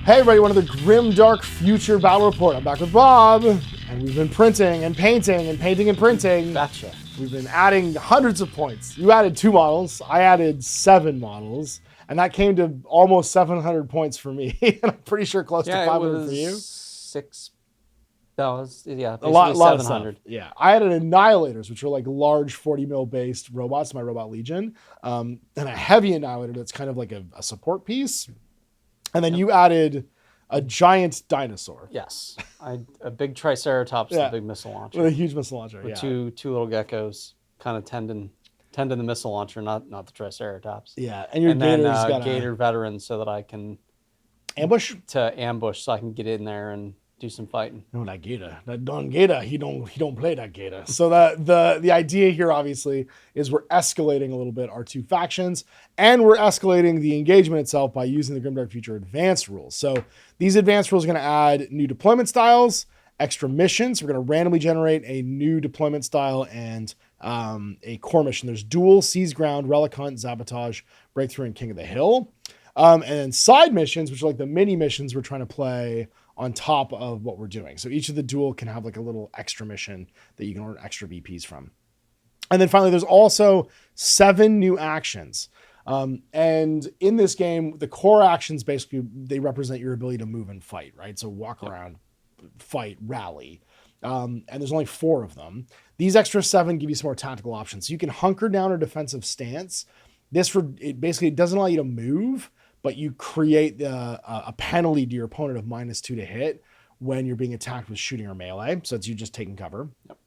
Hey everybody, one of the Grimdark Future Battle Report. I'm back with Bob, and we've been printing and painting and painting and printing. Gotcha. We've been adding hundreds of points. You added 2 models, I added 7 models, and that came to almost 700 points for me. And I'm pretty sure close to 500 for you. A lot 700. of stuff. Yeah, I added Annihilators, which are like large 40 mil based robots, my Robot Legion, and a heavy Annihilator that's kind of like a support piece. And then you added a giant dinosaur. Yes, a big Triceratops, Yeah. the big missile launcher. With a huge missile launcher, With two little geckos kind of tending the missile launcher, not the Triceratops. Yeah, and your Gator's got Gator veteran so that I can ambush, so I can get in there and do some fighting. No, that Gator, that Don Gator, he don't play that Gator. So the idea here obviously is we're escalating a little bit our 2 factions, and we're escalating the engagement itself by using the Grimdark Future advanced rules. So these advanced rules are going to add new deployment styles, extra missions. We're going to randomly generate a new deployment style and a core mission. There's duel, seize ground, relic hunt, sabotage, breakthrough, and king of the hill. And then side missions, which are like the mini missions we're trying to play on top of what we're doing. So each of the duel can have like a little extra mission that you can earn extra VPs from. And then finally, there's also 7 new actions. And in this game, the core actions, basically, they represent your ability to move and fight, right? So walk around, fight, rally. And there's only 4 of them. These extra 7 give you some more tactical options. So you can hunker down a defensive stance. It basically doesn't allow you to move, but you create a penalty to your opponent of -2 to hit when you're being attacked with shooting or melee. So it's you just taking cover. Yep.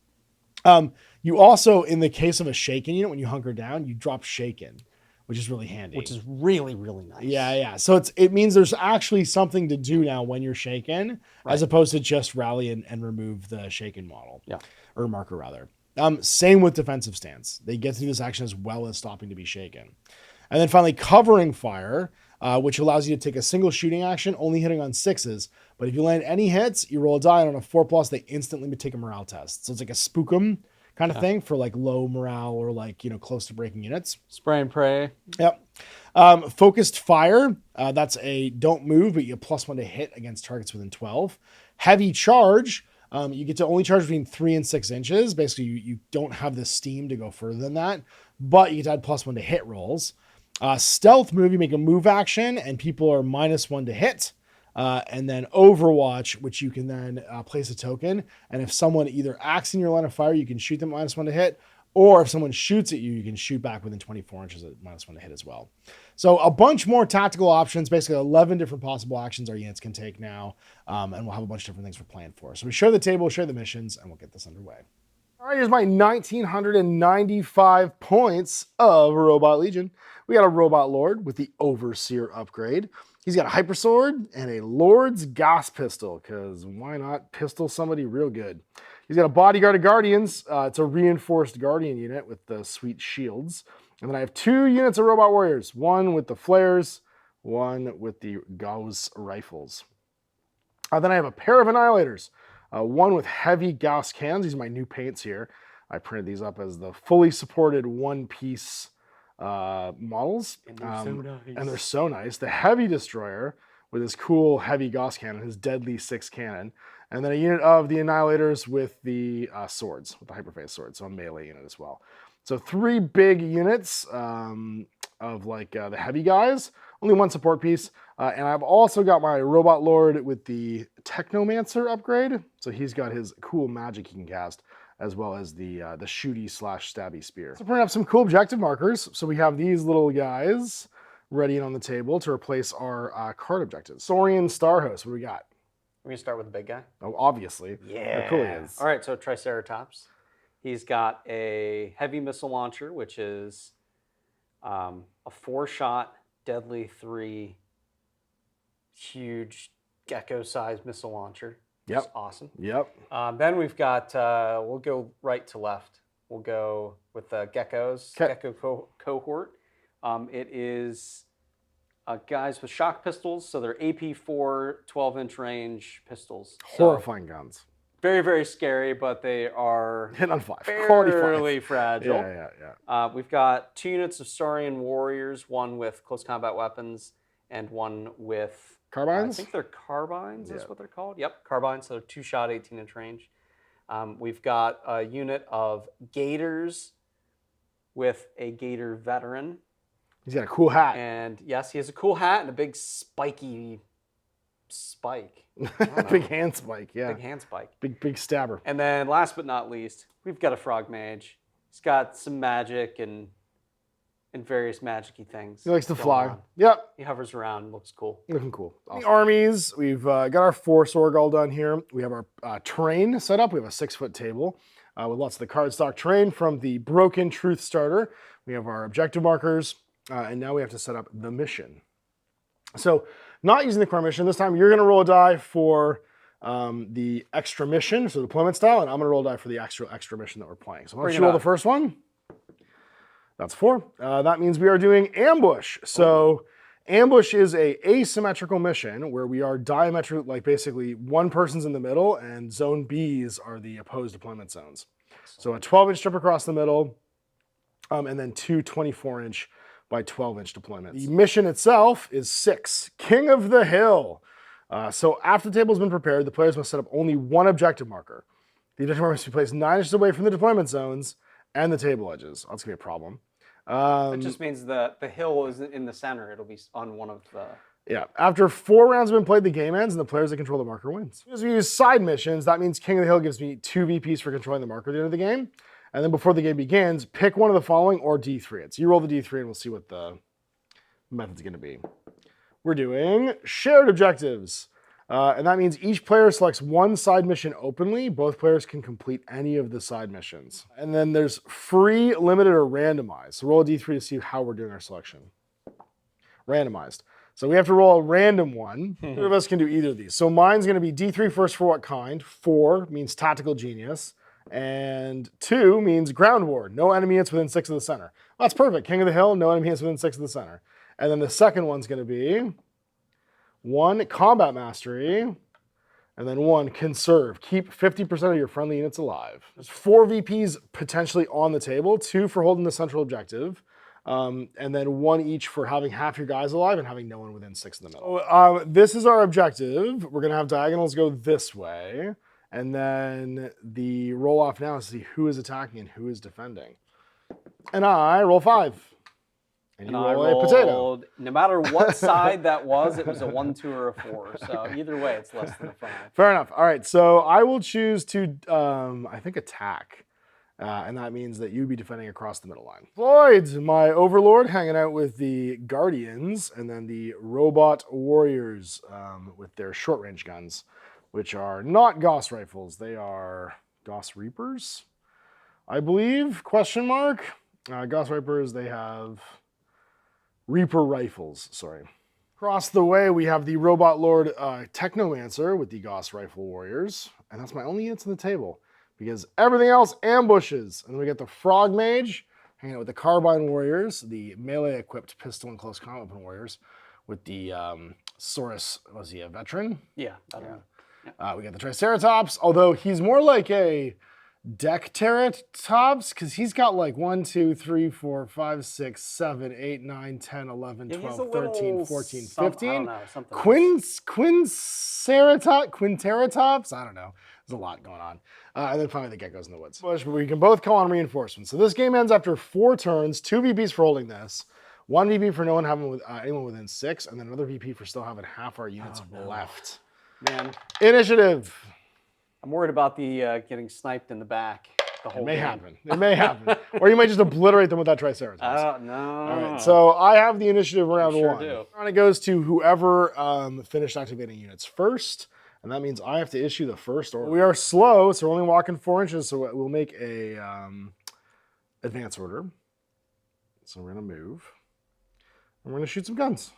You also, in the case of a shaken unit, when you hunker down, you drop shaken, which is really handy. Which is really, really nice. Yeah. So it means there's actually something to do now when you're shaken, as opposed to just rally and remove the shaken model. Yeah. Or marker, rather. Same with defensive stance. They get to do this action as well as stopping to be shaken. And then finally, covering fire, which allows you to take a single shooting action, only hitting on 6s. But if you land any hits, you roll a die, and on a 4+, they instantly take a morale test. So it's like a spook 'em kind of thing for like low morale or like, close to breaking units. Spray and pray. Yep. Focused fire, that's a don't move, but you get +1 to hit against targets within 12. Heavy charge, you get to only charge between 3 and 6 inches. Basically, you don't have the steam to go further than that, but you get to add +1 to hit rolls. Stealth move, you make a move action and people are -1 to hit. And then Overwatch, which you can then place a token. And if someone either acts in your line of fire, you can shoot them -1 to hit. Or if someone shoots at you, you can shoot back within 24 inches at -1 to hit as well. So a bunch more tactical options, basically 11 different possible actions our units can take now. And we'll have a bunch of different things we're playing for. So we share the table, share the missions, and we'll get this underway. All right, here's my 1,995 points of Robot Legion. We got a Robot Lord with the Overseer upgrade. He's got a Hyper Sword and a Lord's Gas Pistol, because why not pistol somebody real good? He's got a Bodyguard of Guardians. It's a reinforced Guardian unit with the sweet shields. And then I have 2 units of Robot Warriors, one with the Flares, one with the Gauss Rifles. Then I have a pair of Annihilators. One with heavy Gauss cannons. These are my new paints here. I printed these up as the fully supported one-piece models. And they're so nice. And they're so nice. The Heavy Destroyer with his cool heavy Gauss cannon, his deadly 6 cannon. And then a unit of the Annihilators with the swords, with the Hyperphase sword. So a melee unit as well. So 3 big units of like the heavy guys. Only 1 support piece. And I've also got my Robot Lord with the Technomancer upgrade. So he's got his cool magic he can cast, as well as the shooty/stabby spear. So bring up some cool objective markers. So we have these little guys ready on the table to replace our card objectives. Saurian Starhost, what do we got? We're going to start with the big guy. Oh, obviously. Yeah. How cool he is. All right, so Triceratops. He's got a heavy missile launcher, which is a 4-shot, deadly 3, huge gecko-sized missile launcher. Yep. It's awesome. Yep. Then we've got, we'll go right to left. We'll go with the geckos, gecko cohort. It is guys with shock pistols, so they're AP4 12-inch range pistols. Horrifying guns. Very, very scary, but they are hit on 5. Fairly fragile. Yeah. We've got 2 units of Saurian warriors, one with close combat weapons and one with Carbines? I think they're carbines is what they're called. Yep, carbines, so 2-shot, 18-inch range. We've got a unit of Gators with a Gator veteran. He's got a cool hat. And yes, he has a cool hat and a big spiky spike. Big hand spike, yeah. Big hand spike. Big stabber. And then last but not least, we've got a frog mage. He's got some magic and various magic-y things. He likes to fly. On. Yep. He hovers around, looks cool. Looking cool. Awesome. The armies, we've got our force org all done here. We have our terrain set up. We have a 6-foot table with lots of the cardstock terrain from the Broken Truth starter. We have our objective markers, and now we have to set up the mission. So not using the core mission. This time you're going to roll a die for the extra mission, so deployment style, and I'm going to roll a die for the extra mission that we're playing. So why don't you roll the first one? That's 4. That means we are doing ambush. So ambush is a asymmetrical mission where we are diametric, like basically one person's in the middle and zone B's are the opposed deployment zones. So a 12-inch strip across the middle and then 2 24-inch by 12-inch deployments. The mission itself is 6, King of the Hill. So after the table has been prepared, the players must set up only one objective marker. The objective marker must be placed 9 inches away from the deployment zones and the table edges. That's gonna be a problem. That just means that the hill isn't in the center. It'll be on one of the... Yeah. After 4 rounds have been played, the game ends, and the players that control the marker wins. As we use side missions, that means King of the Hill gives me 2 VPs for controlling the marker at the end of the game. And then before the game begins, pick one of the following or D3 it. So you roll the D3 and we'll see what the method's gonna be. We're doing shared objectives. And that means each player selects one side mission openly. Both players can complete any of the side missions. And then there's free, limited, or randomized. So roll a D3 to see how we're doing our selection. Randomized. So we have to roll a random one. Neither of us can do either of these. So mine's gonna be D3 first for what kind. 4 means tactical genius. And 2 means ground war. No enemy hits within 6 of the center. Well, that's perfect. King of the Hill, no enemy hits within 6 of the center. And then the second one's gonna be 1, combat mastery, and then 1, conserve. Keep 50% of your friendly units alive. There's 4 VPs potentially on the table, 2 for holding the central objective, and then 1 each for having half your guys alive and having no one within 6 in the middle. So, this is our objective. We're gonna have diagonals go this way, and then the roll off now is to see who is attacking and who is defending. And I roll 5. And you roll a potato. No matter what side that was, it was a 1, 2, or a 4. So either way, it's less than a 5. Fair enough. All right, so I will choose to, I think, attack. And that means that you'd be defending across the middle line. Floyd, my overlord, hanging out with the Guardians, and then the Robot Warriors with their short-range guns, which are not Gauss rifles. They are Gauss Reapers, I believe, question mark. Gauss Reapers, they have... Reaper rifles, sorry. Across the way, we have the Robot Lord Technomancer with the Gauss Rifle Warriors. And that's my only units on the table because everything else ambushes. And then we get the Frog Mage hanging out with the Carbine Warriors, the melee-equipped pistol and close combat weapon warriors with the Saurus, was he a veteran? Yeah, veteran. We got the Triceratops, although he's more like a Decteratops, because he's got like 1, 2, 3, 4, 5, 6, 7, 8, 9, 10, 11, 12, 13, 14, 15. Quinteratops? I don't know. There's a lot going on. And then finally the geckos in the woods. We can both call on reinforcements. So this game ends after 4 turns, 2 VPs for holding this, 1 VP for no one having anyone within 6, and then another VP for still having half our units left. Man. Initiative. I'm worried about the getting sniped in the back the whole game. It may happen. Or you might just obliterate them with that Triceratops. I don't know. All right, so I have the initiative round 1. Do. And it goes to whoever finished activating units first, and that means I have to issue the first order. We are slow, so we're only walking 4 inches, so we'll make a advance order. So we're gonna move, and we're gonna shoot some guns.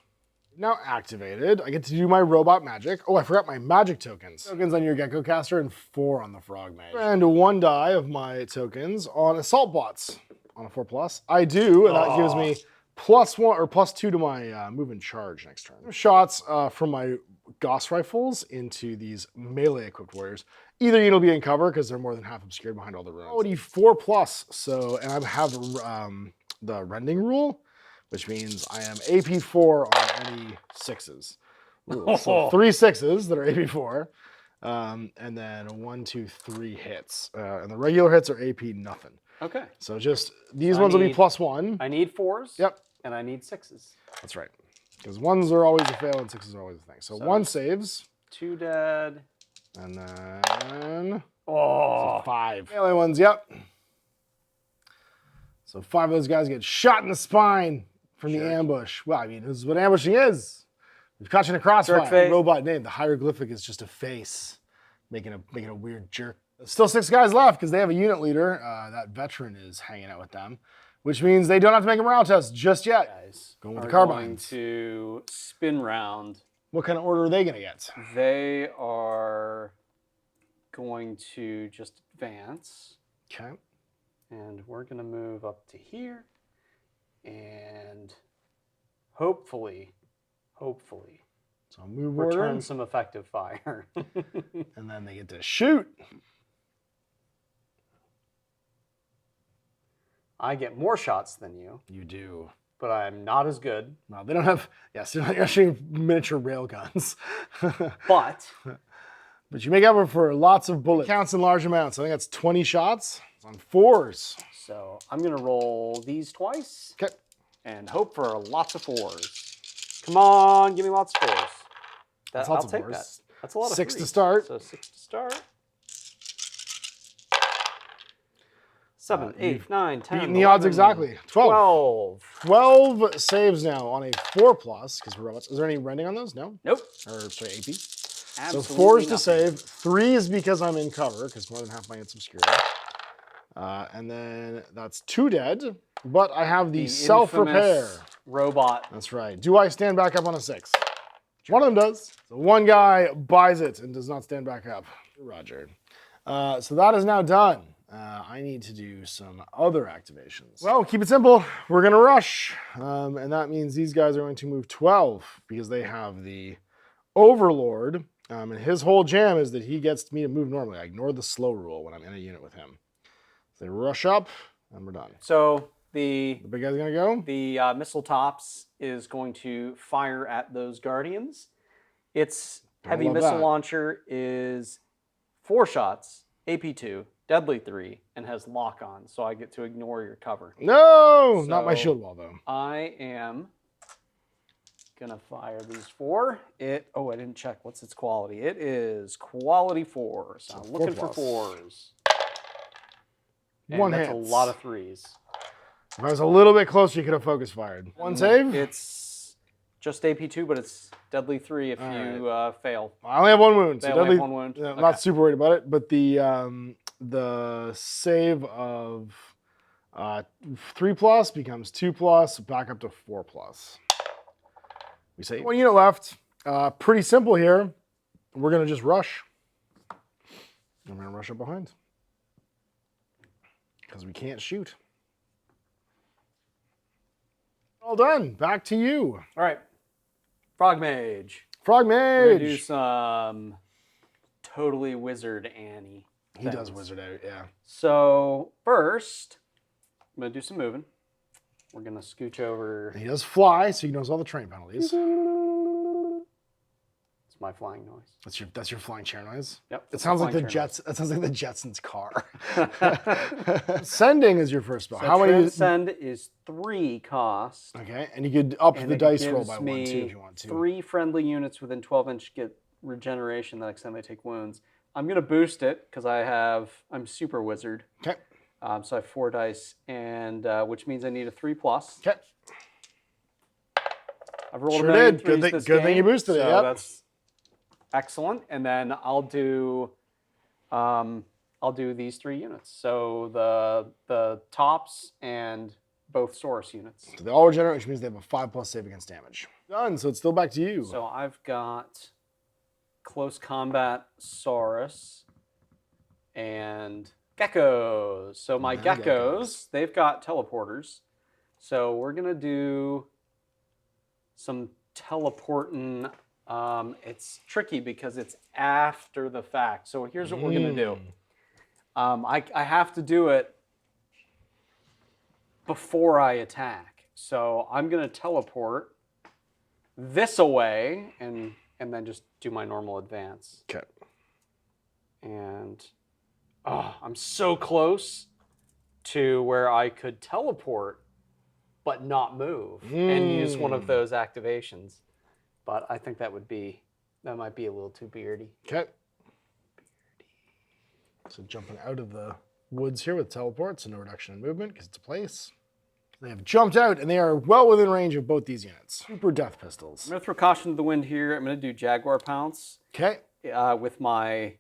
Now activated, I get to do my robot magic. Oh, I forgot my magic tokens. Tokens on your Gecko Caster and 4 on the Frog Mage. And 1 die of my tokens on Assault Bots on a 4+. I do, and that gives me +1 or +2 to my move and charge next turn. Shots from my Gauss rifles into these melee-equipped warriors. Either you'll be in cover because they're more than half obscured behind all the runes. Oh, 4+, so, and I have the rending rule, which means I am AP4 on any 6s. Ooh, so 3 6s that are AP4. And then 1, 2, 3 hits. And the regular hits are AP nothing. Okay. So just these ones will be +1. I need 4s. Yep. And I need 6s. That's right. Because 1s are always a fail and 6s are always a thing. So 1 saves. 2 dead. And then Oh, 5. Melee ones, yep. So 5 of those guys get shot in the spine from the ambush. Well, I mean, this is what ambushing is. You're catching a crossfire. The robot name, the hieroglyphic is just a face, making a weird jerk. There's still 6 guys left because they have a unit leader. That veteran is hanging out with them, which means they don't have to make a morale test just yet. Guys going with the carbines. Going to spin round. What kind of order are they going to get? They are going to just advance. Okay. And we're going to move up to here. And hopefully, so move return order. some effective fire. And then they get to shoot. I get more shots than you. You do. But I'm not as good. No, they don't have, yes, they're not shooting miniature rail guns. But you make up for lots of bullets. It counts in large amounts. I think that's 20 shots. It's on 4s. So I'm going to roll these twice. Okay. And hope for lots of 4s. Come on, give me lots of 4s. That's I'll lots of take 4s. that. That's a lot of 6 3s. to start. So 6 to start. 7, 8, 9, 10. Beating the odds exactly. 12. 12 saves now on a 4+, because we're robots. Is there any rending on those? No? Nope. Or, sorry, AP? Absolutely so 4s to nothing. save. 3s because I'm in cover, because more than half my hits obscure. And then that's 2 dead, but I have the self-repair. Robot. That's right. Do I stand back up on a 6? One of them does. So one guy buys it and does not stand back up. Roger. So that is now done. I need to do some other activations. Well, keep it simple. We're going to rush. And that means these guys are going to move 12 because they have the Overlord. And his whole jam is that he gets me to move normally. I ignore the slow rule when I'm in a unit with him. So they rush up and we're done. So the big guy's going to go? The missile tops is going to fire at those Guardians. Its heavy missile launcher is 4 shots, AP2. Deadly 3, and has lock on, so I get to ignore your cover. No, not my shield wall though. I am gonna fire these 4. I didn't check. What's its quality? It is quality 4. So I'm looking for 4s. And One that's hits. a lot of 3s. If I was a little bit closer, you could have focus fired. One save? It's just AP2, but it's deadly 3 if you fail. I only have 1 wound. So deadly, 1 wound. I'm not super worried about it, but the save of 3+ becomes 2+, back up to 4+. We say 1 unit left. Pretty simple here. We're going to just rush. I'm going to rush up behind. Because we can't shoot. All done. Back to you. All right. Frog Mage. Frog Mage. We're going to do some totally Wizard Annie. He does wizard out, yeah. So first, I'm going to do some moving. We're going to scooch over. And he does fly, so he knows all the terrain penalties. It's my flying noise. That's your flying chair noise? Yep. It sounds like the Jets. That sounds like the Jetsons' car. Sending is your first spell. So how many? Send is 3 cost. Okay, and you could up the dice roll by 1 too if you want to. 3 friendly units within 12 inch get regeneration the next time they take wounds. I'm going to boost it because I'm super wizard. Okay. So I have 4 dice, and which means I need a 3+. Okay. I've rolled sure a million did. threes Good thing you boosted it. So yep. That's excellent. And then I'll do these 3 units. So the tops and both source units. So they all regenerate, which means they have a 5+ save against damage. Done. So it's still back to you. So I've got close combat Saurus and geckos. So my geckos, they've got teleporters. So we're going to do some teleporting. It's tricky because it's after the fact. So here's what we're going to do. I have to do it before I attack. So I'm going to teleport this away and and then just do my normal advance. Okay. And I'm so close to where I could teleport, but not move, and use one of those activations. But I think that might be a little too beardy. Okay. So jumping out of the woods here with teleports and no reduction in movement because it's a place. They have jumped out and they are well within range of both these units. Super death pistols. I'm going to throw caution to the wind here. I'm going to do Jaguar Pounce. Okay. With my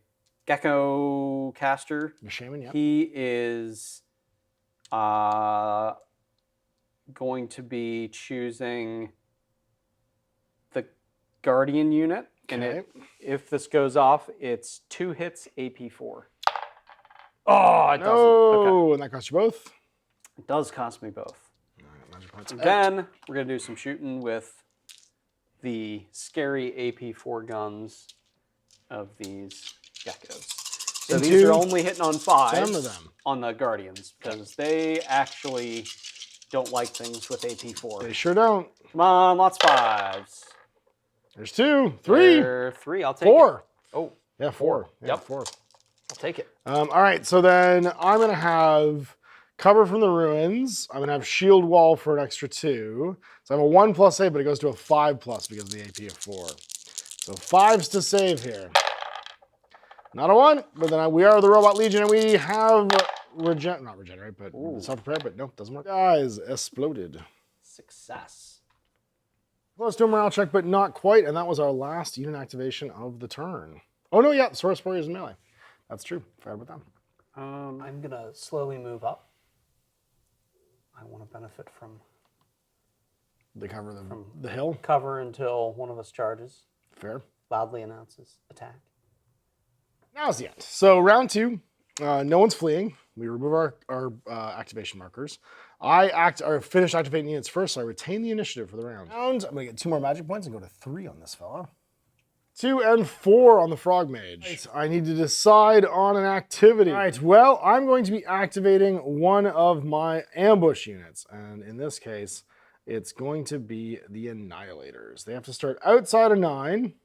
Gecko caster. Your shaman, yeah. He is going to be choosing the Guardian unit. Okay. And if this goes off, it's 2 hits AP4. Oh, it doesn't. Okay. And that costs you both? It does cost me both. Magic points And out. then we're going to do some shooting with the scary AP4 guns of these geckos. So these are only hitting on 5 on the Guardians because they actually don't like things with AP4. They sure don't. Come on, lots of 5s. There's 2, 3. There 3, I'll take 4. it. Oh. Yeah, 4. Yeah, Yep. 4. I'll take it. All right, so then I'm going to have cover from the ruins. I'm going to have shield wall for an extra 2. So I have a 1+ save, but it goes to a 5+ because of the AP of 4. So 5s to save here. Not a 1, but then we are the Robot Legion, and we have not regenerate, but self-repair, but no, doesn't work. Guys, exploded. Success. Let's do a morale check, but not quite, and that was our last unit activation of the turn. Oh no, yeah, Source Warrior is melee. That's true. Forgot about them. I'm going to slowly move up. I want to benefit from the cover of the hill. Cover until one of us charges. Fair. Loudly announces attack. Now's the end. So round 2, no one's fleeing. We remove our activation markers. I finish activating units first, so I retain the initiative for the round. I'm going to get 2 more magic points and go to 3 on this fella. 2 and 4 on the Frog Mage. Right, I need to decide on an activity. All right, well, I'm going to be activating one of my ambush units. And in this case, it's going to be the Annihilators. They have to start outside of 9,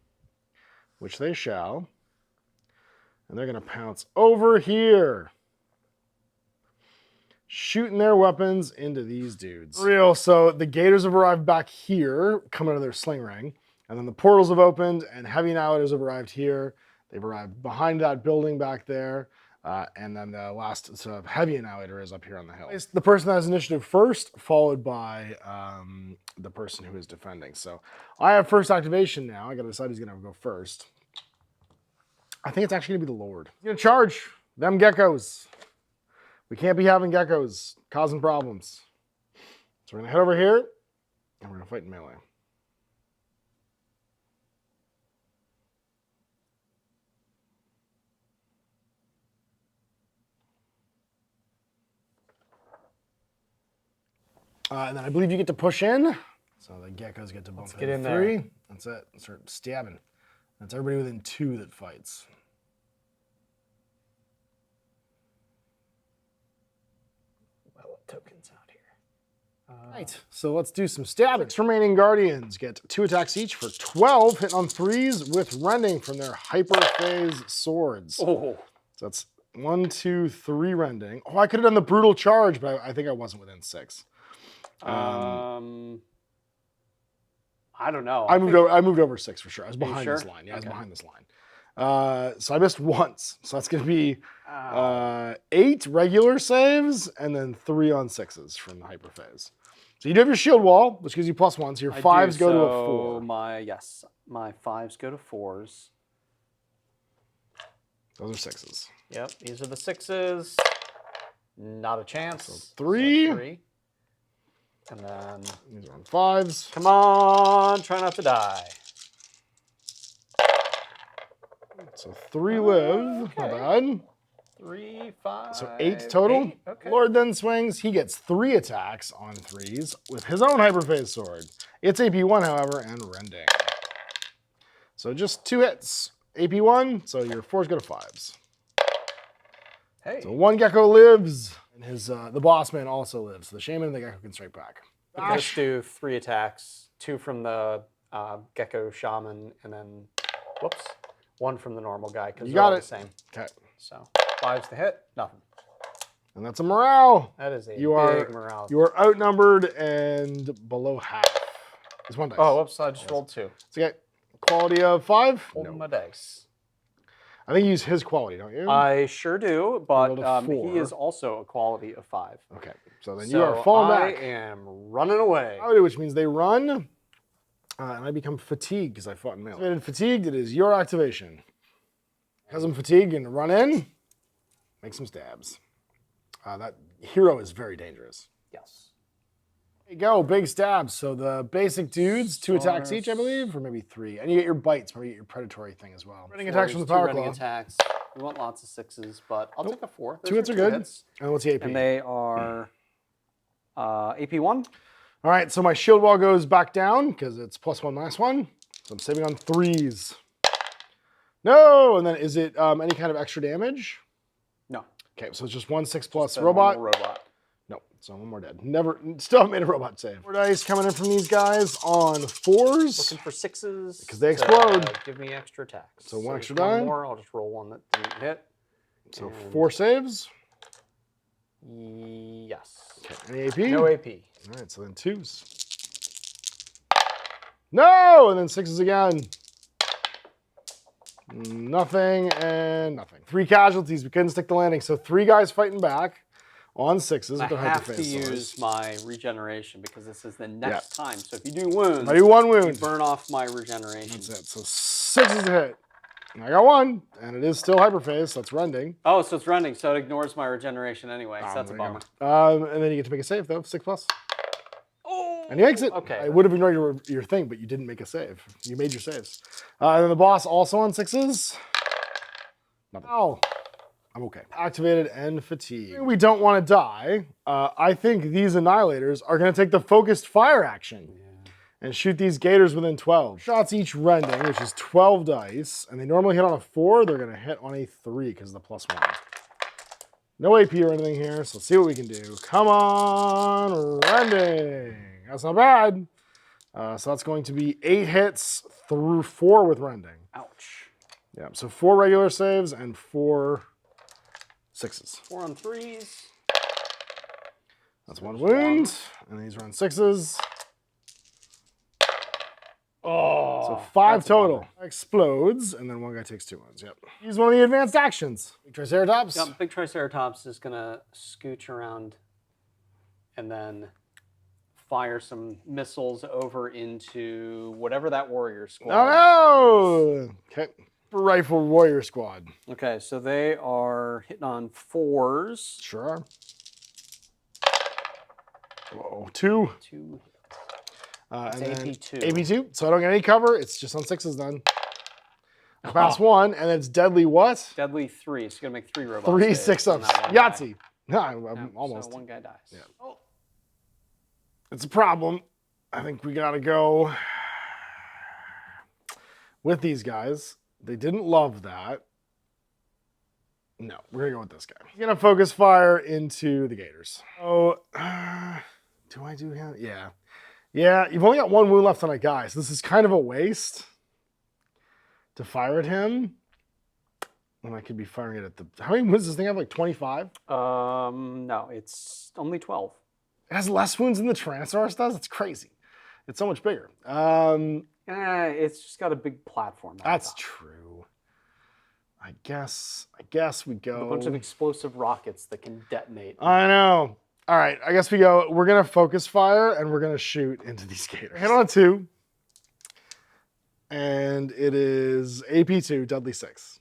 which they shall. And they're going to pounce over here, shooting their weapons into these dudes. Real, so the Gators have arrived back here, coming out of their sling ring. And then the portals have opened, and heavy annihilators have arrived here. They've arrived behind that building back there. And then the last heavy annihilator is up here on the hill. It's the person that has initiative first, followed by the person who is defending. So I have first activation now. I got to decide who's going to go first. I think it's actually going to be the Lord. He's going to charge them geckos. We can't be having geckos causing problems. So we're going to head over here, and we're going to fight in melee. And then I believe you get to push in. So the geckos get to bump get in 3. there. That's it. Start stabbing. That's everybody within 2 that fights. Well, what tokens out here? Right, so let's do some stabbing. 6 remaining Guardians get 2 attacks each for 12, hitting on 3s with rending from their hyperphase swords. Oh. So that's 1, 2, 3 rending. Oh, I could have done the brutal charge, but I think I wasn't within 6. I don't know. I moved over 6 for sure. I was behind this line. Yeah, okay. I was behind this line. So I missed once. So that's going to be 8 regular saves and then 3 on 6s from the hyperphase. So you do have your shield wall, which gives you +1. So your 5s go to a 4. My 5s go to 4s. Those are 6s. Yep, these are the 6s. Not a chance. So 3. So 3. And then these are on 5s. Come on, try not to die. So 3 live. Okay. Not bad. 3, 5. So 8 total. 8? Okay. Lord then swings. He gets 3 attacks on 3s with his own hyperphase sword. It's AP1, however, and rending. So just 2 hits. AP1, so your 4s go to 5s. Hey. So 1 gecko lives, and his the boss man also lives. So the shaman and the gecko can strike back. Let's do 3 attacks. 2 from the Gecko, Shaman, and then, whoops, 1 from the normal guy because You they're got all it. the same. Okay. So 5's the hit, nothing. And that's a morale. That is a You big are morale. You are outnumbered and below half. It's 1 dice. Oh, whoops, I just rolled 2. It's okay. Quality of 5? Holding my dice. I think you use his quality, don't you? I sure do, but rolled a 4. he is also a quality of 5. Okay, so then you are falling back. I am running away. Which means they run, and I become fatigued because I fought in melee. Activated fatigued, it is your activation. Because I'm fatigued and run in, make some stabs. That hero is very dangerous. Yes. There you go, big stabs. So the basic dudes, 2 attacks each, I believe, or maybe 3. And you get your bites, maybe you get your predatory thing as well. Running attacks from the power running claw. attacks. We want lots of 6s, but I'll take a 4. Those 2 hits are good. And what's the AP? And they are AP 1. All right, so my shield wall goes back down because it's +1, -1. So I'm saving on 3s. No, and then is it any kind of extra damage? No. Okay, so it's just 1 6+ Just a robot. normal robot. No, so 1 more dead. Still haven't made a robot save. 4 dice coming in from these guys on 4s. Looking for 6s. Because they explode. Give me extra attacks. So 1 extra one die. more. I'll just roll 1 that didn't hit. So And 4 saves. Yes. Okay, any AP? No AP. All right, so then 2s. No, and then 6s again. Nothing and nothing. 3 casualties. We couldn't stick the landing. So 3 guys fighting back on 6s. I with their have to hyperphase use swords. my regeneration because this is the next time. So if you do wounds, I do 1 you wound. burn off my regeneration. That's it. So 6 is a hit. And I got 1, and it is still hyperphase, so that's rending. Oh, so it's running, so it ignores my regeneration anyway. So that's a bummer. And then you get to make a save, though, 6+. Oh, And he makes it. Okay. I would have ignored your thing, but you didn't make a save. You made your saves. And then the boss also on 6s. Nothing. Oh, I'm okay. Activated and fatigued. We don't want to die. I think these annihilators are going to take the focused fire action. And shoot these gators within 12. Shots each rending, which is 12 dice. And they normally hit on a 4. They're going to hit on a 3 because of the +1. No AP or anything here, so let's see what we can do. Come on, rending. That's not bad. So that's going to be 8 hits through 4 with rending. Ouch. Yeah, so 4 regular saves and 4 6s. 4 on 3s. That's 1 wound. And these are on 6s. Oh, so 5 total. Explodes, and then 1 guy takes 2 wounds. Yep. Use one of the advanced actions. Big Triceratops. Yep, big Triceratops is gonna scooch around and then fire some missiles over into whatever that warrior squad. Oh no! Okay. Rifle warrior squad. Okay, so they are hitting on 4s. Sure are. Whoa, 2. 2. And It's then AP2. AP2, so I don't get any cover. It's just on 6s then. I pass 1, and it's deadly what? Deadly 3, so you're gonna make 3 robots. 3 saves on 6-ups. that one guy. Yahtzee. No, I'm Yeah, almost. So 1 guy dies. Yeah. Oh. It's a problem. I think we gotta go with these guys. They didn't love that. No, we're gonna go with this guy. He's gonna focus fire into the gators. Oh, do I do him? Yeah. Yeah, you've only got 1 wound left on a guy, so this is kind of a waste to fire at him. And I could be firing it at the... How many wounds does this thing have? Like 25? No, it's only 12. It has less wounds than the Tyrannosaurus does? It's crazy. It's so much bigger. It's just got a big platform. That's true. I guess we go... A bunch of explosive rockets that can detonate. I know. All right, I guess we go. We're going to focus fire, and we're going to shoot into these gators. Hit on a 2. And it is AP2, deadly 6.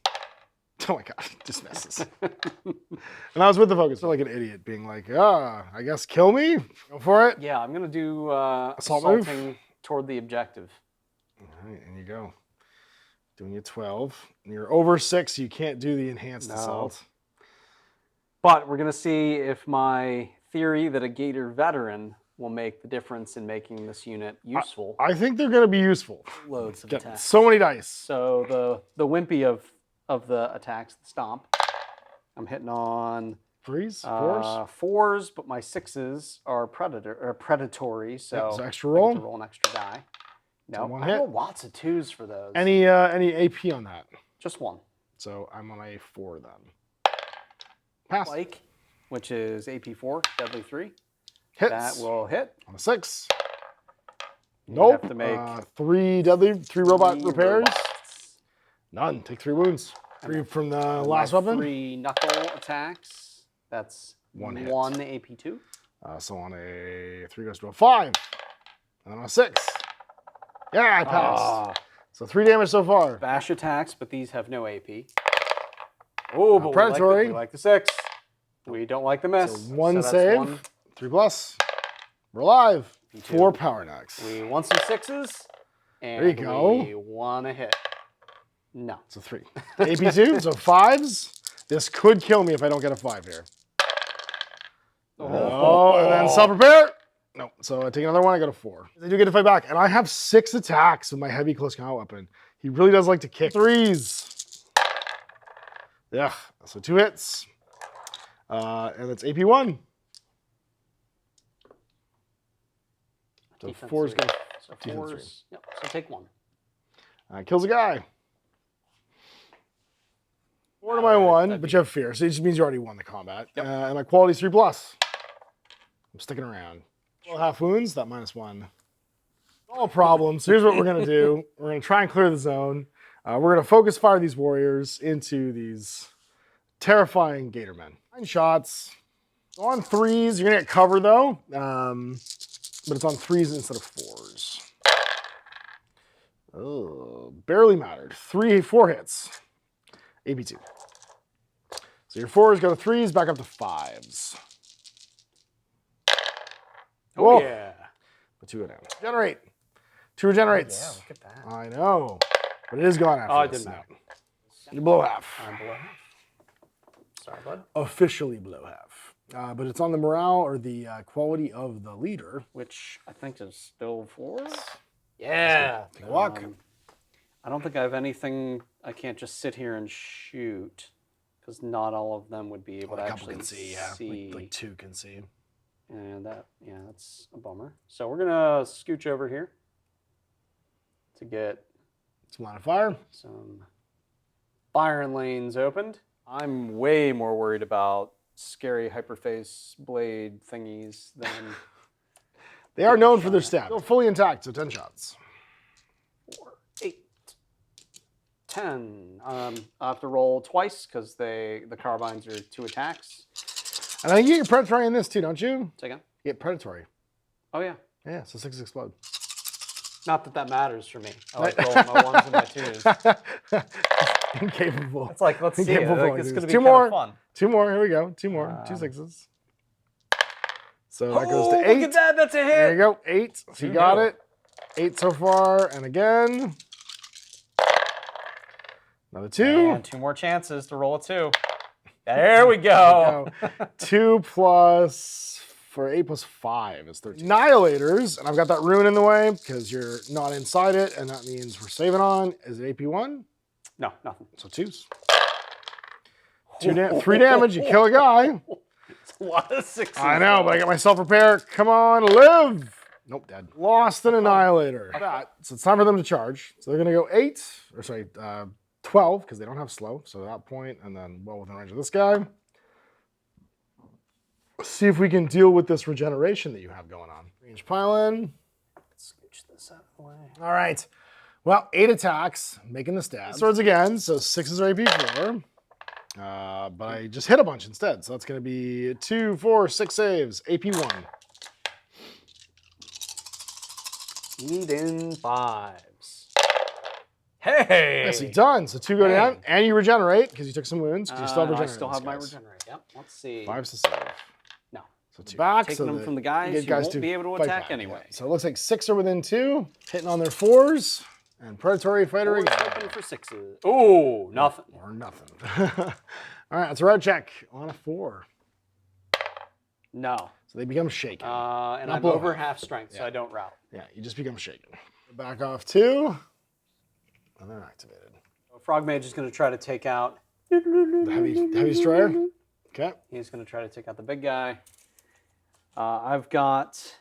Oh my god, just misses. And I was with the focus, like an idiot, being like, I guess kill me? Go for it. Yeah, I'm going to do Assault move? assaulting toward the objective. All right, and you go. Doing a 12. And you're over 6, so you can't do the enhanced assault. But we're going to see if my theory that a Gator veteran will make the difference in making this unit useful. I think they're going to be useful. Loads of Get attacks. so many dice. So the wimpy of the attacks, the stomp, I'm hitting on 3s, 4s? 4s, but my 6s are predatory, so Yeah, so extra I roll. get to roll an extra die. No, one I hit. roll lots of 2s for those. Any AP on that? Just 1. So I'm on a 4 then. Pass. Spike, which is AP 4, deadly 3. Hits. That will hit. On a 6. You Nope. have to make 3 deadly, 3 robot 3 repairs. robots. None. Take 3 wounds. 3 from the last weapon. 3 knuckle attacks. That's 1 hit. 1 AP2. So on a 3 goes to a 5. And then on a 6. Yeah, I passed. So 3 damage so far. Bash attacks, but these have no AP. Oh, but predatory. We like the 6. We don't like the miss. So 1 so save. One. 3 plus. We're alive. P2. 4 power knocks. We want some 6s. And there you go. We want to hit. No. So 3. AP2, so 5s. This could kill me if I don't get a 5 here. Oh, and then self-repair. No, so I take another 1, I go to 4. I do get to fight back, and I have 6 attacks with my heavy close combat weapon. He really does like to kick 3s. Yeah, so 2 hits. And it's AP1. So Defense 4 is 3. going to So defense 4's. Yep, so take 1. kills a guy. 4 to my 1, but you have fear, so it just means you already won the combat. Yep. And my quality is 3 plus. I'm sticking around. Well, half wounds, that -1. All problems. So here's what we're going to do. We're going to try and clear the zone. We're going to focus fire these warriors into these terrifying gator men. 9 shots. On 3s, you're going to get cover though. But it's on 3s instead of 4s. Oh, barely mattered. 4 hits. AP2. So your 4s go to 3s, back up to 5s. Oh, Whoa. yeah. But 2 go down. Generate. 2 regenerates. Yeah, look at that. I know. But it is gone after Oh, it this didn't now. matter. You blow half. I'm below half. Sorry, bud. Officially below half. But it's on the morale or the quality of the leader. Which I think is still 4. Yeah. Take a walk. I don't think I have anything. I can't just sit here and shoot because not all of them would be able to a couple actually can see, yeah. see. Like 2 can see. And that's a bummer. So we're gonna scooch over here to get Some line of fire. some firing lanes opened. I'm way more worried about scary hyperface blade thingies than They are known for their stab. Still fully intact, so 10 shots. 4, 8, 10. I have to roll twice because the carbines are 2 attacks. And I think you get predatory in this too, don't you? Say again? You get predatory. Oh yeah. Yeah, so 6 explode. Not that matters for me. I like rolling my 1s and my 2s. Incapable. It's like, let's see. Incapable Like, it's voices. going to be 2 kind more. of fun. 2 more. Here we go. 2 more. 2 6s. So that goes Oh, to 8. look at that. That's a hit. There you go. 8. So you Who got knew? it. 8 so far. And again. Another 2. And 2 more chances to roll a 2. There we go. 2 plus, for 8 plus 5 is 13. Annihilators, and I've got that rune in the way because you're not inside it, and that means we're saving on. Is it AP1? No, nothing. So 2s. 3 damage, you kill a guy. It's a lot of 6s. I know, but I got myself repair. Come on, live. Nope, dead. Lost an Annihilator. So it's time for them to charge. So they're going to go 8, or sorry, 12, because they don't have slow. So at that point, and then well within range of this guy. See if we can deal with this regeneration that you have going on. Range pile-in. Scooch this out of the way. All right. Well, 8 attacks, making the stab. Swords again, so 6s are AP4. But I just hit a bunch instead. So that's going to be 2, 4, 6 saves, AP1. Eat in 5s. Hey! Nicely done. So 2 go down, and you regenerate because you took some wounds. You still have I regenerate. still have my regenerate. Yep. Let's see. 5's to save. No. So 2. Back, so taking them that from the you guys get who won't be able to fight attack back. anyway. Yeah. So it looks like 6 are within 2, hitting on their 4s, and predatory fighter Fours again. open for 6s. Oh, nothing. Or nothing. All right, that's a route check on a 4. No. So they become shaken. And Not I'm blow over off. half strength, so I don't route. Yeah, you just become shaken. Back off 2, and then activated. Frog Mage is going to try to take out. The heavy destroyer. Okay. He's going to try to take out the big guy. I've got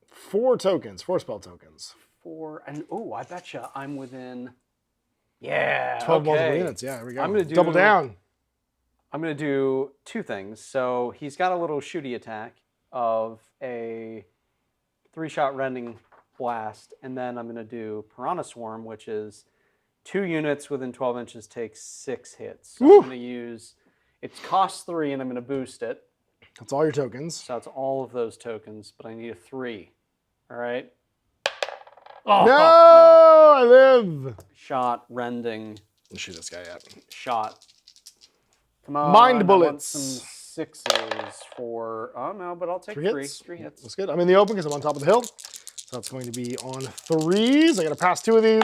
4 tokens, 4 spell tokens. 4, and oh, I betcha I'm within. Yeah. 12 multiple okay. units. Yeah, there we go. I'm gonna do double down. I'm going to do 2 things. So he's got a little shooty attack of a 3-shot rending blast, and then I'm going to do Piranha Swarm, which is 2 units within 12 inches take 6 hits. So I'm going to use, it costs 3, and I'm going to boost it. That's all your tokens. So that's all of those tokens, but I need a 3. All right. Oh, no, I live. Shot, rending. Let's shoot this guy at. Shot. Come on. Mind I bullets. want some 6s for, oh no, but I'll take 3. 3 hits. That's good. I'm in the open because I'm on top of the hill. So that's going to be on 3s. I got to pass 2 of these.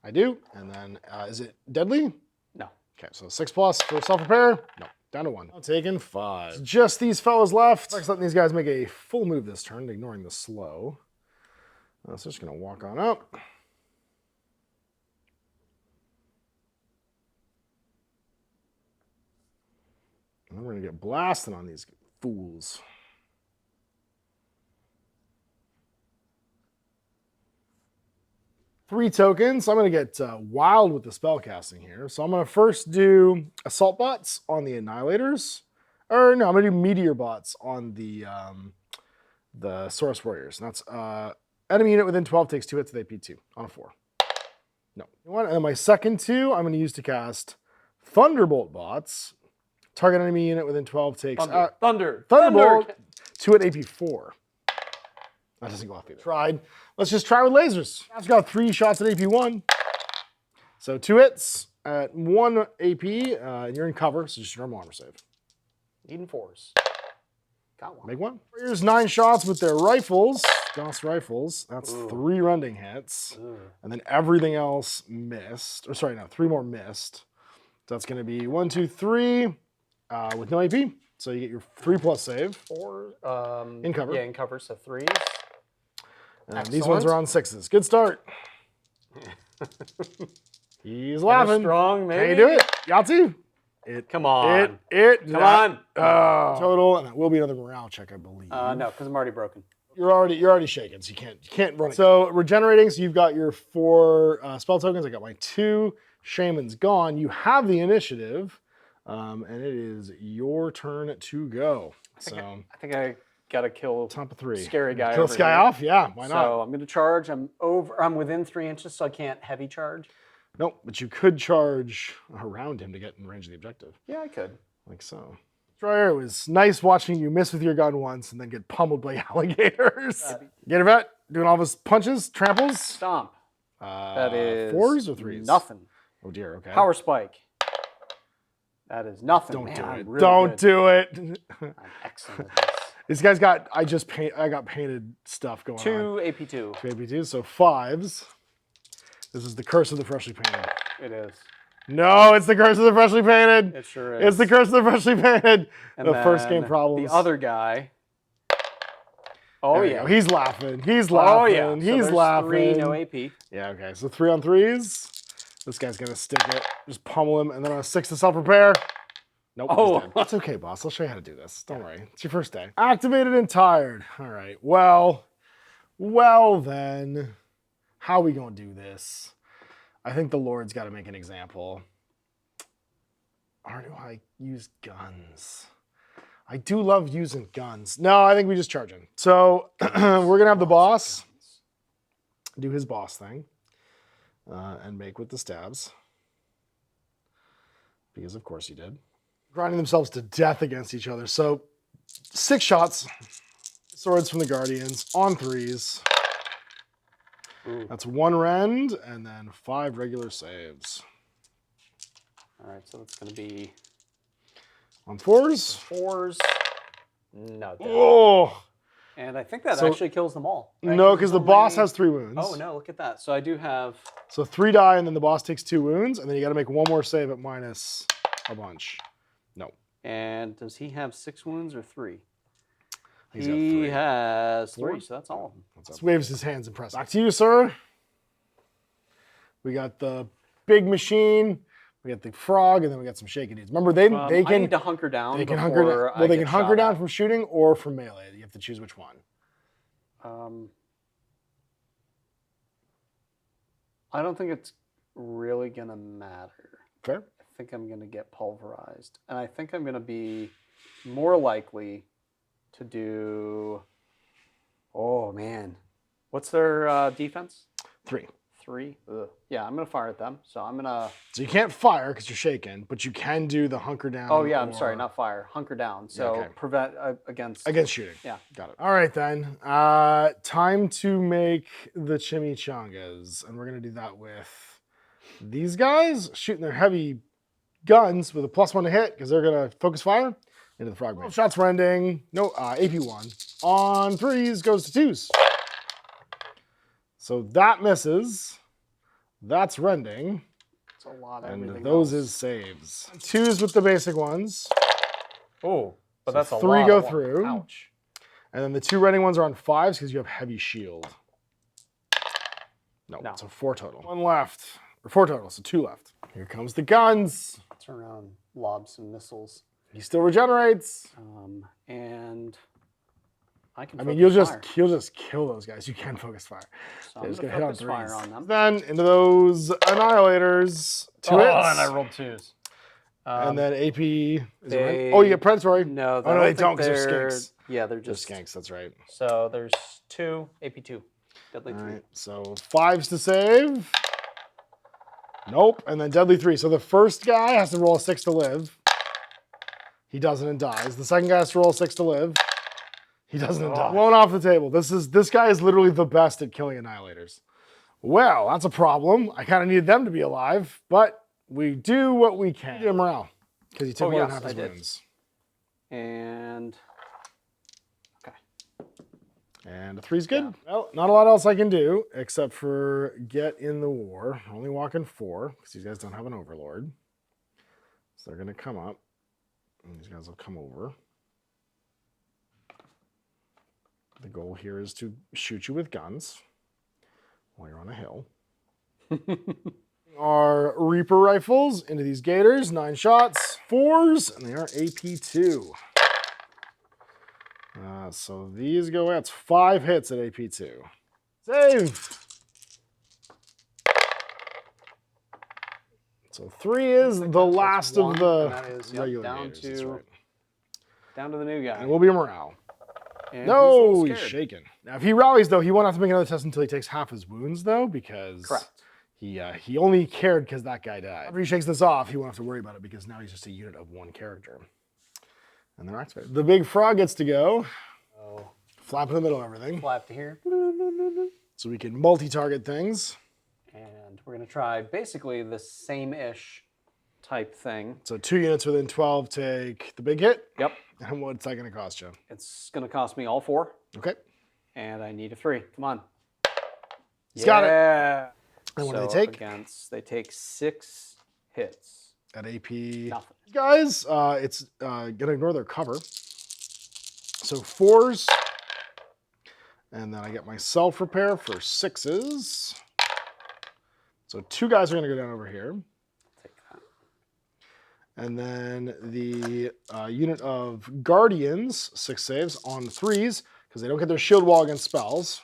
I do. And then, is it deadly? No. Okay, so 6+ for self-repair. No, down to 1. I'm taking 5. Just these fellas left. Let's let these guys make a full move this turn, ignoring the slow. So just going to walk on up. And then we're going to get blasted on these fools. Three tokens. So I'm going to get wild with the spell casting here. So I'm going to first do assault bots on the annihilators. Or no, I'm going to do meteor bots on the Saurus warriors. And that's enemy unit within 12 takes 2 hits with AP2 on a 4. No. And then my second 2, I'm going to use to cast Thunderbolt bots. Target enemy unit within 12 takes... Thunderbolt! 2 at AP4. That doesn't go off either. Tried. Let's just try with lasers. I've got 3 shots at AP1. So 2 hits at 1 AP. You're in cover, so just your normal armor save. Needing 4s. Got 1. Make 1. Here's 9 shots with their rifles. Gauss rifles. That's 3 rending hits. And then everything else missed. Or sorry, no, 3 more missed. So that's going to be 1, 2, 3 with no AP. So you get your 3+ save. 4 in cover. Yeah, in cover, so 3s. These ones are on 6s. Good start. He's laughing. Strong, maybe. Can you do it? Yahtzee? Come on. Come on. Total, and that will be another morale check, I believe. No, because I'm already broken. You're already shaken, so you can't run it. So regenerating, so you've got your 4 spell tokens. I got my 2. Shaman's gone. You have the initiative, and it is your turn to go. I think I gotta kill top of 3. Scary guy. Kill this guy off? Yeah, why not? So I'm gonna charge. I'm within 3 inches, so I can't heavy charge. Nope, but you could charge around him to get in range of the objective. Yeah, I could. Like so. Destroyer, it was nice watching you miss with your gun once and then get pummeled by alligators. Gator Vet, doing all of his punches, tramples. Stomp. That is 4s or 3s? Nothing. Oh dear, okay. Power Spike. That is nothing. Don't do it. Really Don't do it. I'm excellent at this. These guys got, I got painted stuff going 2 on. AP2. 2 AP2, so 5s. This is the curse of the freshly painted. It is. No, it's the curse of the freshly painted. It sure is. It's the curse of the freshly painted. And the first game problems. The other guy. Oh yeah. Go. He's laughing. He's laughing. Oh yeah. He's so laughing. 3, no AP. Yeah, okay. So 3 on 3s. This guy's gonna stick it. Just pummel him, and then on a 6 to self-repair. Nope, he's dead. It's okay, boss. I'll show you how to do this. Don't worry. It's your first day. Activated and tired. All right. Well then. How are we gonna do this? I think the Lord's got to make an example. Or do I use guns? I do love using guns. No, I think we just charge him. So we're going to have the boss do his boss thing and make with the stabs. Because of course he did. Grinding themselves to death against each other. So 6 shots. Swords from the Guardians on 3s. Ooh. That's 1 rend and then 5 regular saves. All right, so that's going to be on 4s. 4s. No. Oh. And I think that actually kills them all. Right? No, because the boss has 3 wounds. Oh no, look at that. So I do have. So 3 die, and then the boss takes 2 wounds, and then you got to make 1 more save at minus a bunch. No. And does he have 6 wounds or 3? He has 3, 4? so that's all of them. Just waves his hands impressive. Back to you, sir. We got the big machine, we got the frog, and then we got some shaky dudes. Remember, they can. I need to hunker down. They can hunker down. Well, they can hunker down from shooting or from melee. You have to choose which one. I don't think it's really going to matter. Fair. I think I'm going to get pulverized. And I think I'm going to be more likely to do... Oh, man. What's their defense? 3. 3? Ugh. Yeah, I'm going to fire at them. So I'm going to... So you can't fire because you're shaken, but you can do the hunker down. Oh, yeah, I'm sorry, not fire. Hunker down. So Okay. prevent against... Against shooting. Yeah. Got it. All right, then. Time to make the chimichangas. And we're going to do that with these guys shooting their heavy guns with a +1 to hit because they're going to focus fire into the frogman. Shots rending. No, AP1. On 3s goes to 2s. So that misses. That's rending. It's a lot of and everything those else. is saves. 2s with the basic ones. Oh, but So that's a 3 lot. go of through. Ouch. And then the 2 rending ones are on 5s because you have heavy shield. No, so 4 total. 1 left. Or 4 total, so 2 left. Here comes the guns. Turn around, lob some missiles. He still regenerates. And I can. I mean, you'll fire. just kill those guys. You can focus fire. So I'm just gonna gonna hit on focus fire 3s. on them. Then into those annihilators. 2 hits. and I rolled 2s. And then AP. Is it they- right? Oh, you get predatory. No, Oh, no, they don't think because they're they're skinks. Yeah, they're They're just skanks, that's right. So there's 2 AP2, deadly 3. All right, so 5s to save. Nope, and then deadly 3. So the first guy has to roll a 6 to live. He doesn't and dies. The second guy has to roll a 6 to live. He doesn't and dies. Blown off the table. This guy is literally the best at killing annihilators. Well, that's a problem. I kind of needed them to be alive, but we do what we can. Get morale because he took more than half his wounds. And And a 3's good. Yeah. Well, not a lot else I can do except for get in the war. Only walking 4 because these guys don't have an overlord. So they're going to come up. And these guys will come over. The goal here is to shoot you with guns while you're on a hill. Our Reaper rifles into these gators. 9 shots. 4s, and they are AP2. So these go, that's 5 hits at AP2. Save! So 3 is the last of the regular gators, that's right. Down to the new guy. And we'll be a morale. And No, he's shaken. Now if he rallies though, he won't have to make another test until he takes half his wounds though, because he only cared because that guy died. After he shakes this off, he won't have to worry about it because now he's just a unit of 1 character. And they're activated. The big frog gets to go. Flap in the middle of everything. Flap to here. So we can multi-target things. And we're going to try basically the same-ish type thing. So 2 units within 12 take the big hit. Yep. And what's that going to cost you? It's going to cost me all 4. Okay. And I need a 3. Come on. He's got it. So And what do they take? They take 6 hits. At AP. Nothing. Guys, it's going to ignore their cover. So 4s. And then I get my self-repair for 6s. So 2 guys are going to go down over here. Take that. And then the unit of Guardians, 6 saves on 3s, because they don't get their shield wall against spells.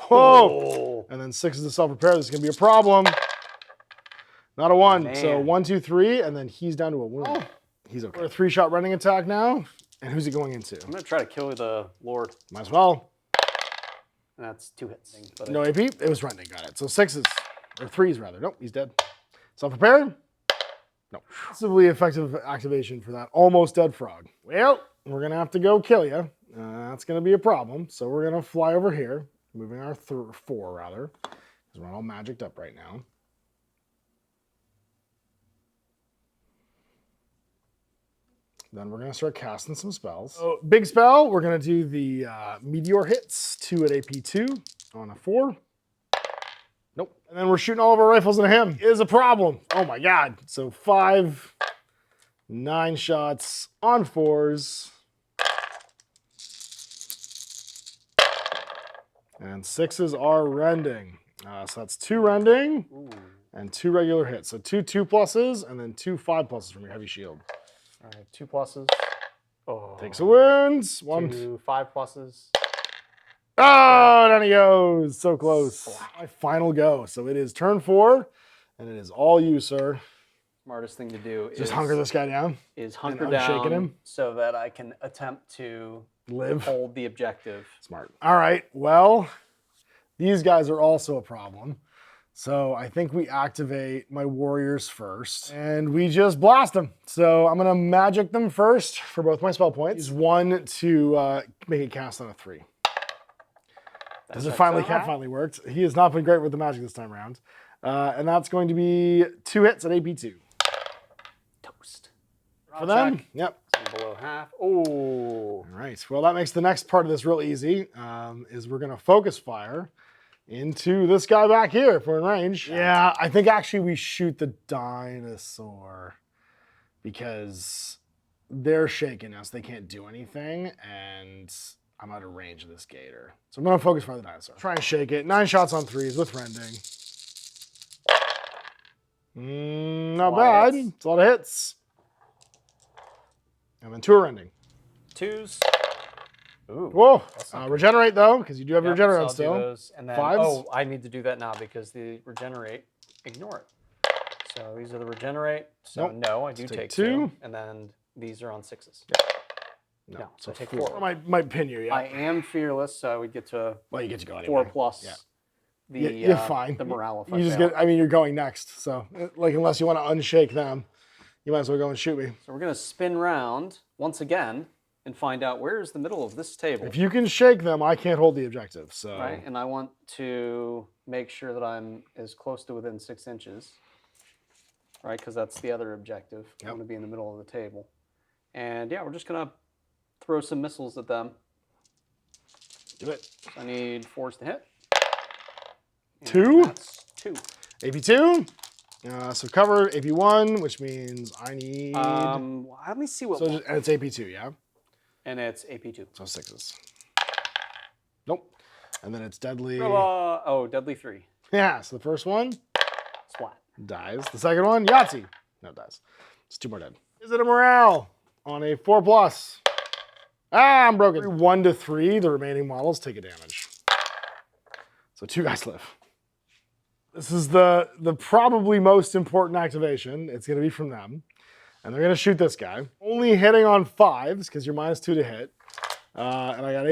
Whoa! And then 6 is the self-repair. This is going to be a problem. Not a 1. Man. So 1, 2, 3, and then he's down to a wound. Oh. He's okay. We're a 3-shot running attack now. And who's he going into? I'm going to try to kill the Lord. Might as well. And that's 2 hits. But No AP? It was rending. Got it. So 6s. Or 3s, rather. Nope, he's dead. Self-prepared? No. Massively effective activation for that almost dead frog. Well, we're going to have to go kill you. That's going to be a problem. So we're going to fly over here. Moving our 4, rather. Because we're all magicked up right now. Then we're going to start casting some spells. So, big spell, we're going to do the meteor hits, 2 at AP2 on a 4. Nope. And then we're shooting all of our rifles into him. Is a problem. Oh my God. So 5, 9 shots on 4s. And 6s are rending. So that's 2 rending and 2 regular hits. So 2 2+s and then 2 5+s from your heavy shield. All right, 2+s. Oh. Takes a wound. 2 5+s. Oh, down he goes. So close. My final go. So it is turn 4, and it is all you, sir. Smartest thing to do Just hunker this guy down. is hunker unshaking down him. so that I can attempt to hold the objective. Smart. All right. Well, these guys are also a problem. So I think we activate my warriors first, and we just blast them. So I'm gonna magic them first for both my spell points. Use 1 to make it cast on a 3. Does it finally count? Finally worked. He has not been great with the magic this time around. And that's going to be 2 hits at AP2. Toast. For them? Yep. Below half. Oh. All right. Well, that makes the next part of this real easy. Is we're going to focus fire into this guy back here if we're in range. Yeah, I think actually we shoot the dinosaur because they're shaking us. They can't do anything, and I'm out of range of this gator. So I'm going to focus fire the dinosaur. Try and shake it. 9 shots on 3s with rending. Not bad. It's a lot of hits. And then 2 are rending. 2s. Ooh. Whoa. Regenerate though, because you do have your regenerate so still. Do those, and then, 5s. Oh, I need to do that now because the regenerate, ignore it. So these are the regenerate. So no, I do take 2. And then these are on 6s. Yeah. No, so I take 4. I might pin you, yeah. I am fearless, so we get to you get to go anyway. 4 plus you're fine. The morale. You just get, I mean, you're going next. So like, unless you want to unshake them, you might as well go and shoot me. So we're going to spin round once again and find out where is the middle of this table. If you can shake them, I can't hold the objective. So right, and I want to make sure that I'm as close to within 6 inches, right? Because that's the other objective. I want to be in the middle of the table. And yeah, we're just going to throw some missiles at them. Do it. So I need 4s to hit. 2? That's 2. AP2. So cover AP1, which means I need. Let me see what. So and it's AP2, yeah. And it's AP2. So 6s. Nope. And then it's deadly. Deadly 3. Yeah. So the first one. Splat. Dies. The second one, Yahtzee. No, it dies. It's 2 more dead. Is it a morale on a 4 plus? I'm broken. 1 to 3, the remaining models take a damage. So 2 guys live. This is the probably most important activation. It's going to be from them. And they're going to shoot this guy. Only hitting on 5s, because you're -2 to hit. And I got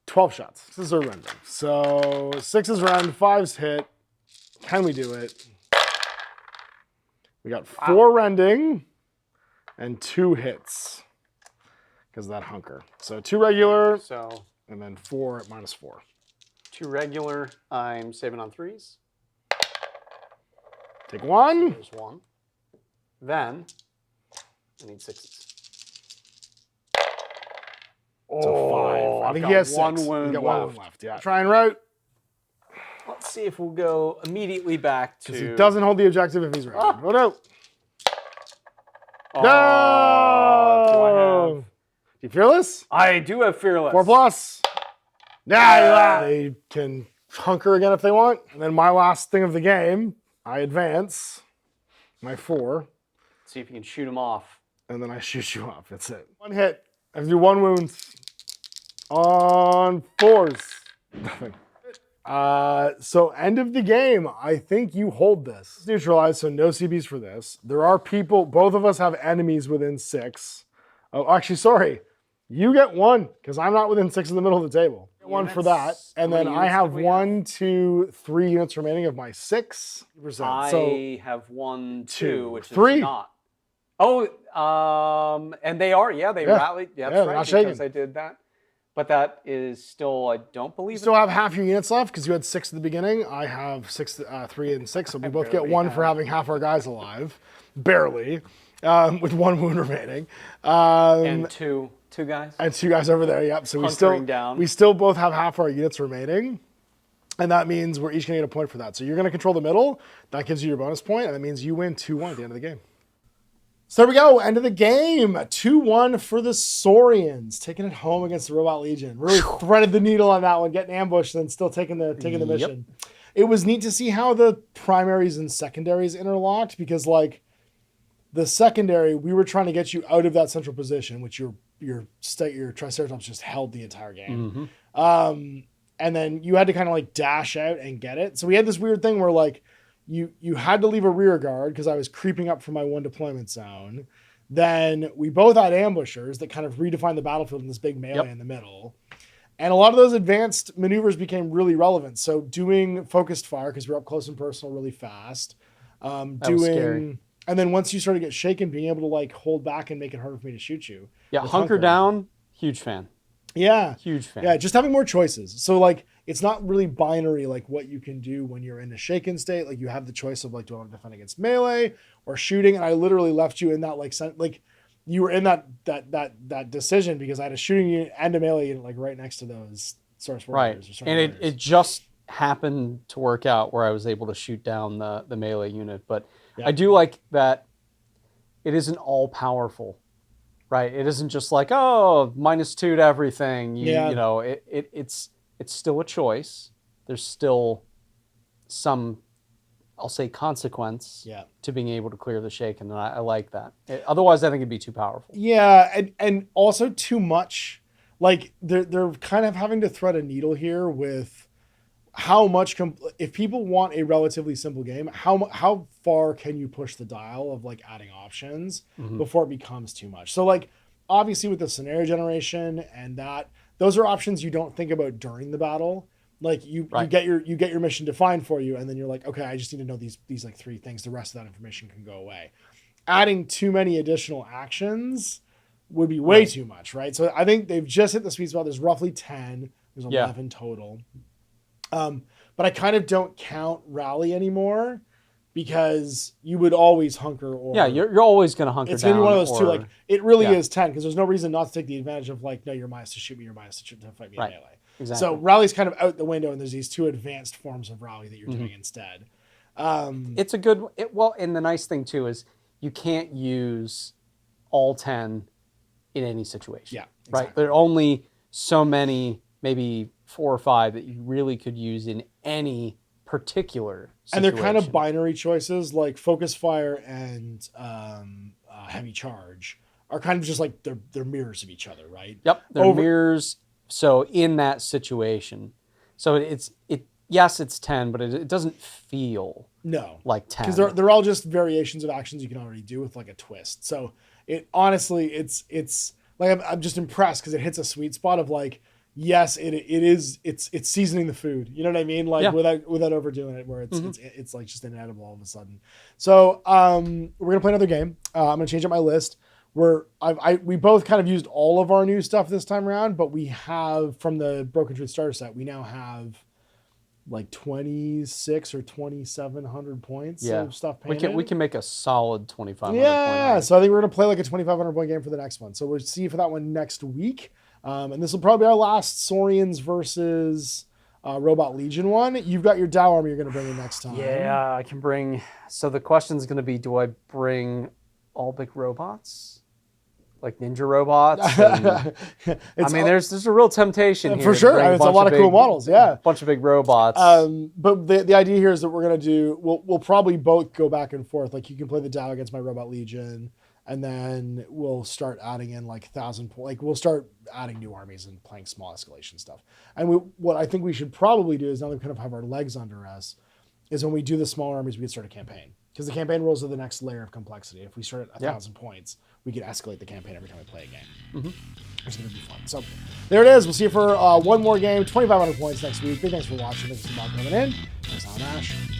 12 shots. 6s are rending. So 6s rend, 5s hit. Can we do it? We got 4 rending and 2 hits. Because of that hunker. So 2 regular, and then 4 at -4. 2 regular, I'm saving on 3s. Take 1. There's 1. Then, I need 6s. So 5. I think he has 6. He's got 1 left, yeah. Try and route. Let's see if we'll go immediately back to... Because he doesn't hold the objective if he's ready. Oh, no. Oh, No! do I have... You fearless? I do have fearless. 4 plus. Yeah, they can hunker again if they want. And then my last thing of the game, I advance. My 4. See if you can shoot him off. And then I shoot you off. That's it. 1 hit. I have to do 1 wound. On 4s. Nothing. So end of the game. I think you hold this. It's neutralized, so no CBs for this. There are people, both of us have enemies within 6. Oh, actually, sorry. You get 1, because I'm not within 6 in the middle of the table. Get 1 for that. And then I have 1, 2, 3 units remaining of my 6%. I have 1, 2, which 3. is not. Oh, and they are, they rallied. Yeah, that's right, because I did that. But that is still, I don't believe you still have half your units left, because you had 6 at the beginning. I have 3 and 6, so we both get 1 for having half our guys alive. Barely. With 1 wound remaining. And 2 guys. And 2 guys over there, yep. So we still both have half our units remaining. And that means we're each going to get a point for that. So you're going to control the middle. That gives you your bonus point, and that means you win 2-1 at the end of the game. So there we go, end of the game. 2-1 for the Saurians, taking it home against the Robot Legion. Really threaded the needle on that one, getting ambushed and still taking the mission. It was neat to see how the primaries and secondaries interlocked, because like the secondary, we were trying to get you out of that central position, which you're Triceratops just held the entire game. Mm-hmm. And then you had to kind of like dash out and get it. So we had this weird thing where like you had to leave a rear guard because I was creeping up from my one deployment zone. Then we both had ambushers that kind of redefined the battlefield in this big melee in the middle. And a lot of those advanced maneuvers became really relevant. So doing focused fire, because we're up close and personal really fast. That was scary. And then once you start to get shaken, being able to like hold back and make it harder for me to shoot you. Yeah, hunker down, huge fan. Yeah. Huge fan. Yeah, just having more choices. So like it's not really binary like what you can do when you're in a shaken state. Like you have the choice of like, do I want to defend against melee or shooting? And I literally left you in that like you were in that decision because I had a shooting unit and a melee unit like right next to those source warriors. Right. And it just happened to work out where I was able to shoot down the melee unit. But I do like that it isn't all powerful. Right. It isn't just like, oh, -2 to everything. You know, it's still a choice. There's still some, I'll say, consequence to being able to clear the shaken. And I like that. Otherwise, I think it'd be too powerful. Yeah. And also too much. Like they're kind of having to thread a needle here with how much, if people want a relatively simple game, how far can you push the dial of like adding options before it becomes too much? So like, obviously with the scenario generation and those are options you don't think about during the battle. Like you get your mission defined for you. And then you're like, okay, I just need to know these like 3 things. The rest of that information can go away. Adding too many additional actions would be way too much. Right. So I think they've just hit the sweet spot. There's roughly 10, there's 11 total. But I kind of don't count rally anymore because you would always hunker or you're always going to hunker down. It's going to be one of those two. Like it really is 10 because there's no reason not to take the advantage of like, no, you're minus to shoot me, you're minus to fight me in melee. Exactly. So rally's kind of out the window and there's these 2 advanced forms of rally that you're doing instead. It's a good, and the nice thing too is you can't use all 10 in any situation. Yeah. Exactly. Right. There are only so many, maybe 4 or 5 that you really could use in any particular situation. And they're kind of binary choices, like focus fire and heavy charge are kind of just like they're mirrors of each other, right? Yep, they're mirrors. So in that situation, so yes, it's 10, but it doesn't feel like 10 because they're all just variations of actions you can already do with like a twist. So it honestly, it's like I'm just impressed because it hits a sweet spot of like. Yes, it's seasoning the food. You know what I mean? Like without overdoing it, where it's like just inedible all of a sudden. So we're gonna play another game. I'm gonna change up my list. We both kind of used all of our new stuff this time around, but we have from the Broken Truth starter set, we now have like 26 or 2,700 points of stuff painted. We can make a solid 2,500. Yeah, so I think we're gonna play like a 2,500 point game for the next one. So we'll see for that one next week. And this will probably be our last Saurians versus Robot Legion one. You've got your Dow army you're going to bring in next time. Yeah, I can bring... So the question is going to be, do I bring all big robots? Like ninja robots? I mean, there's a real temptation here. For sure. It's a lot of cool models, A bunch of big robots. But the idea here is that we're going to do... We'll probably both go back and forth. Like you can play the Dow against my Robot Legion. And then we'll start adding in like 1,000, like we'll start adding new armies and playing small escalation stuff. And what I think we should probably do is now that we kind of have our legs under us, is when we do the smaller armies, we can start a campaign. Because the campaign rules are the next layer of complexity. If we start at 1,000 points, we can escalate the campaign every time we play a game. It's going to be fun. So there it is. We'll see you for one more game, 2,500 points next week. Big thanks for watching. Thanks for coming in. Thanks, Ash.